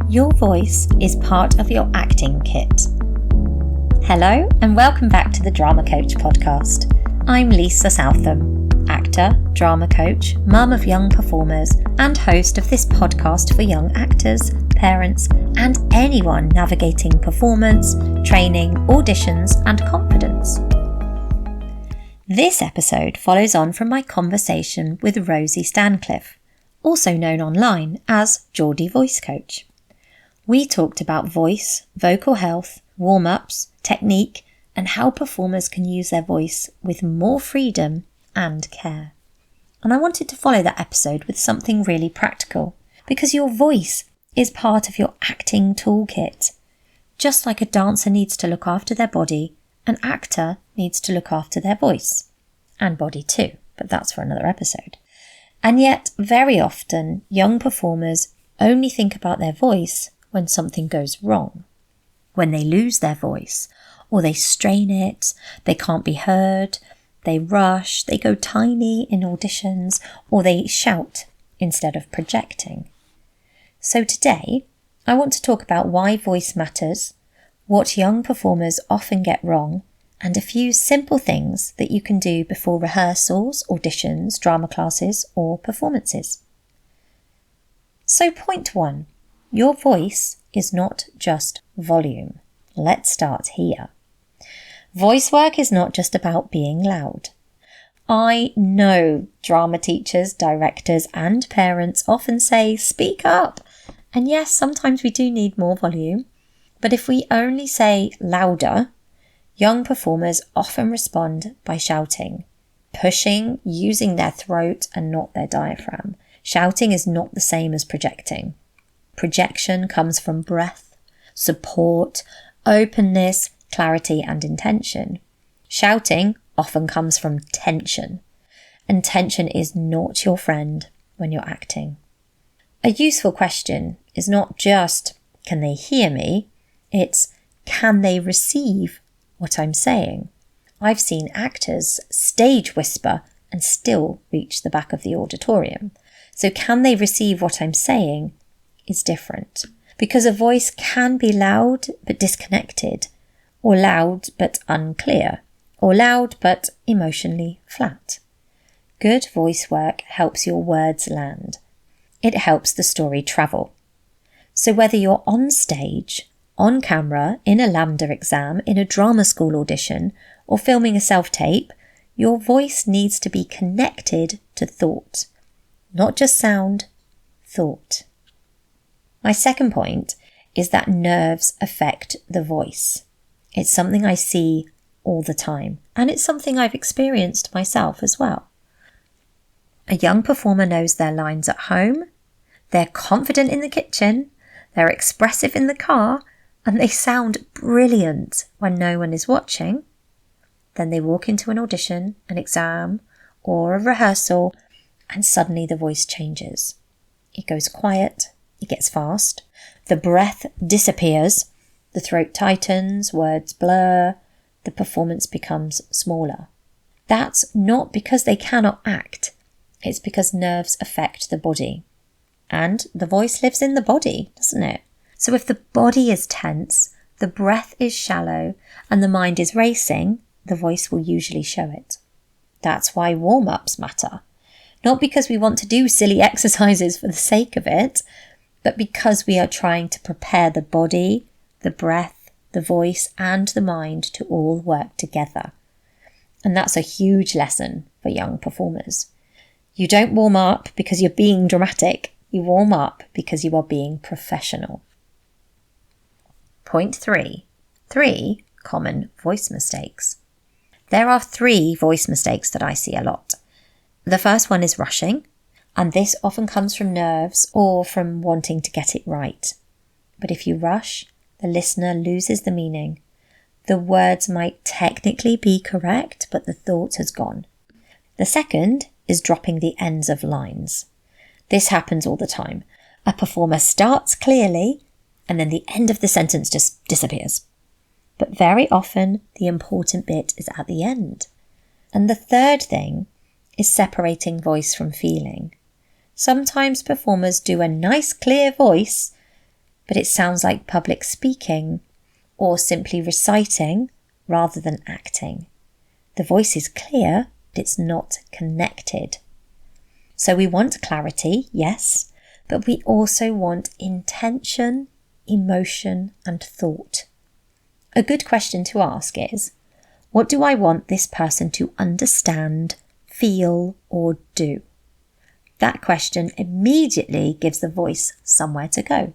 Your voice is part of your acting kit. Hello and welcome back to the Drama Coach podcast. I'm Lisa Southam, actor, drama coach, mum of young performers and host of this podcast for young actors, parents and anyone navigating performance, training, auditions and confidence. This episode follows on from my conversation with Rosie Stancliffe, also known online as Geordie Voice Coach. We talked about voice, vocal health, warm-ups, technique, and how performers can use their voice with more freedom and care. And I wanted to follow that episode with something really practical, because your voice is part of your acting toolkit. Just like a dancer needs to look after their body, an actor needs to look after their voice. And body too, but that's for another episode. And yet, very often, young performers only think about their voice when something goes wrong. When they lose their voice, or they strain it, they can't be heard, they rush, they go tiny in auditions, or they shout instead of projecting. So today, I want to talk about why voice matters, what young performers often get wrong, and a few simple things that you can do before rehearsals, auditions, drama classes, or performances. So point 1. Your voice is not just volume. Let's start here. Voice work is not just about being loud. I know drama teachers, directors and parents often say, speak up. And yes, sometimes we do need more volume. But if we only say louder, young performers often respond by shouting, pushing, using their throat and not their diaphragm. Shouting is not the same as projecting. Projection comes from breath, support, openness, clarity and intention. Shouting often comes from tension, and tension is not your friend when you're acting. A useful question is not just, can they hear me? It's, can they receive what I'm saying? I've seen actors stage whisper and still reach the back of the auditorium. So can they receive what I'm saying is different, because a voice can be loud but disconnected, or loud but unclear, or loud but emotionally flat. Good voice work helps your words land. It helps the story travel. So whether you're on stage, on camera, in a LAMDA exam, in a drama school audition, or filming a self-tape, your voice needs to be connected to thought. Not just sound, thought. My second point is that nerves affect the voice. It's something I see all the time, and it's something I've experienced myself as well. A young performer knows their lines at home, they're confident in the kitchen, they're expressive in the car, and they sound brilliant when no one is watching. Then they walk into an audition, an exam, or a rehearsal, and suddenly the voice changes. It goes quiet, it gets fast, the breath disappears, the throat tightens, words blur, the performance becomes smaller. That's not because they cannot act, it's because nerves affect the body. And the voice lives in the body, doesn't it? So if the body is tense, the breath is shallow, and the mind is racing, the voice will usually show it. That's why warm-ups matter. Not because we want to do silly exercises for the sake of it, but because we are trying to prepare the body, the breath, the voice and the mind to all work together. And that's a huge lesson for young performers. You don't warm up because you're being dramatic. You warm up because you are being professional. Point 3. 3 common voice mistakes. There are 3 voice mistakes that I see a lot. The first one is rushing, and this often comes from nerves or from wanting to get it right. But if you rush, the listener loses the meaning. The words might technically be correct, but the thought has gone. The second is dropping the ends of lines. This happens all the time. A performer starts clearly, and then the end of the sentence just disappears. But very often, the important bit is at the end. And the third thing is separating voice from feeling. Sometimes performers do a nice clear voice, but it sounds like public speaking or simply reciting rather than acting. The voice is clear, but it's not connected. So we want clarity, yes, but we also want intention, emotion, and thought. A good question to ask is, what do I want this person to understand, feel, or do? That question immediately gives the voice somewhere to go.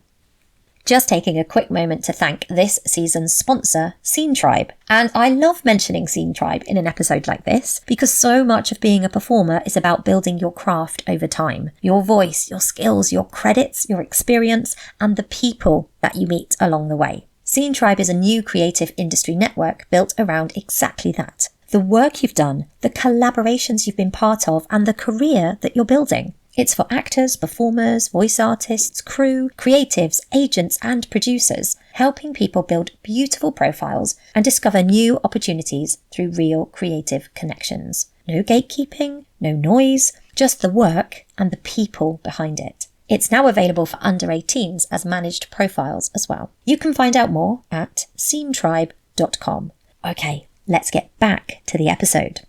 Just taking a quick moment to thank this season's sponsor, Scene Tribe. And I love mentioning Scene Tribe in an episode like this because so much of being a performer is about building your craft over time. Your voice, your skills, your credits, your experience, and the people that you meet along the way. Scene Tribe is a new creative industry network built around exactly that. The work you've done, the collaborations you've been part of, and the career that you're building. It's for actors, performers, voice artists, crew, creatives, agents, and producers, helping people build beautiful profiles and discover new opportunities through real creative connections. No gatekeeping, no noise, just the work and the people behind it. It's now available for under 18s as managed profiles as well. You can find out more at scenetribe.com. Okay, let's get back to the episode.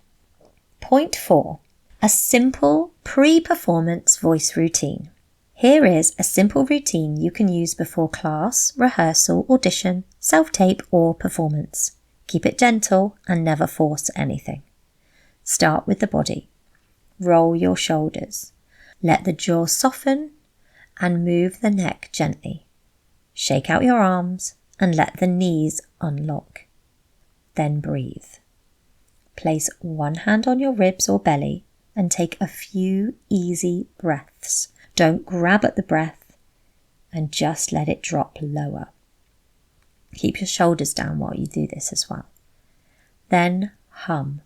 Point 4. A simple pre-performance voice routine. Here is a simple routine you can use before class, rehearsal, audition, self-tape or performance. Keep it gentle and never force anything. Start with the body. Roll your shoulders. Let the jaw soften and move the neck gently. Shake out your arms and let the knees unlock. Then breathe. Place one hand on your ribs or belly and take a few easy breaths. Don't grab at the breath and just let it drop lower. Keep your shoulders down while you do this as well. Then hum.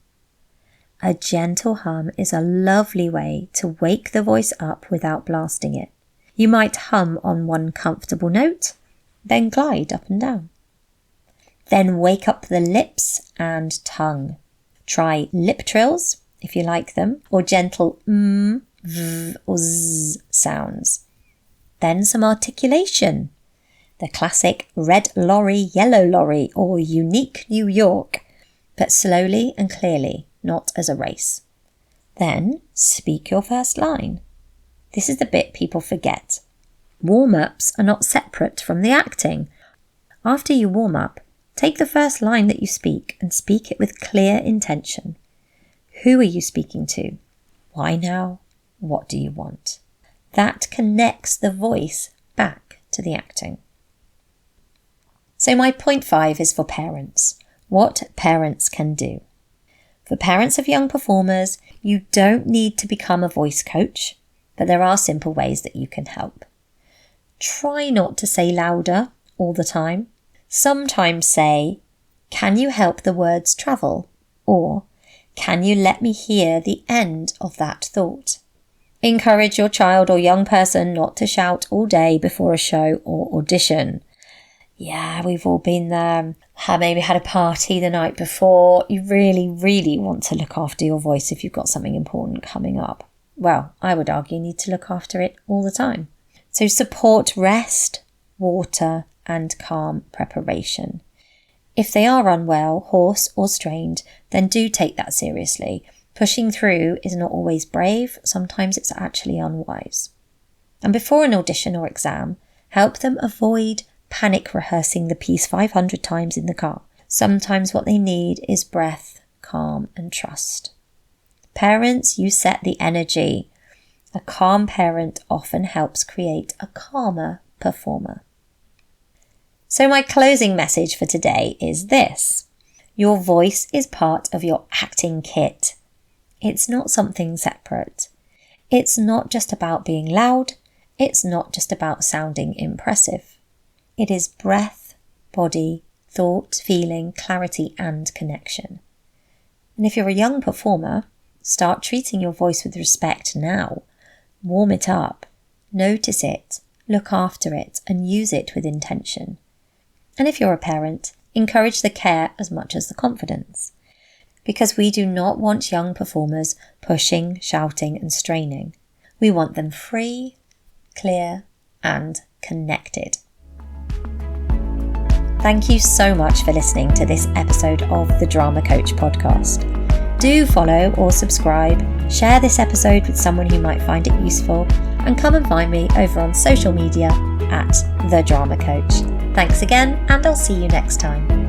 A gentle hum is a lovely way to wake the voice up without blasting it. You might hum on one comfortable note, then glide up and down. Then wake up the lips and tongue. Try lip trills, if you like them, or gentle v, or z sounds. Then some articulation. The classic red lorry, yellow lorry, or unique New York, but slowly and clearly, not as a race. Then speak your first line. This is the bit people forget. Warm-ups are not separate from the acting. After you warm up, take the first line that you speak and speak it with clear intention. Who are you speaking to? Why now? What do you want? That connects the voice back to the acting. So my point 5 is for parents. What parents can do. For parents of young performers, you don't need to become a voice coach, but there are simple ways that you can help. Try not to say louder all the time. Sometimes say, "Can you help the words travel?" Or, "Can you let me hear the end of that thought?" Encourage your child or young person not to shout all day before a show or audition. Yeah, we've all been there. Maybe had a party the night before. You really, really want to look after your voice if you've got something important coming up. Well, I would argue you need to look after it all the time. So support rest, water, and calm preparation. If they are unwell, hoarse or strained, then do take that seriously. Pushing through is not always brave, sometimes it's actually unwise. And before an audition or exam, help them avoid panic rehearsing the piece 500 times in the car. Sometimes what they need is breath, calm and trust. Parents, you set the energy. A calm parent often helps create a calmer performer. So my closing message for today is this. Your voice is part of your acting kit. It's not something separate. It's not just about being loud. It's not just about sounding impressive. It is breath, body, thought, feeling, clarity, and connection. And if you're a young performer, start treating your voice with respect now. Warm it up, notice it, look after it, and use it with intention. And if you're a parent, encourage the care as much as the confidence. Because we do not want young performers pushing, shouting, and straining. We want them free, clear, and connected. Thank you so much for listening to this episode of the Drama Coach podcast. Do follow or subscribe, share this episode with someone who might find it useful, and come and find me over on social media at The Drama Coach. Thanks again, and I'll see you next time.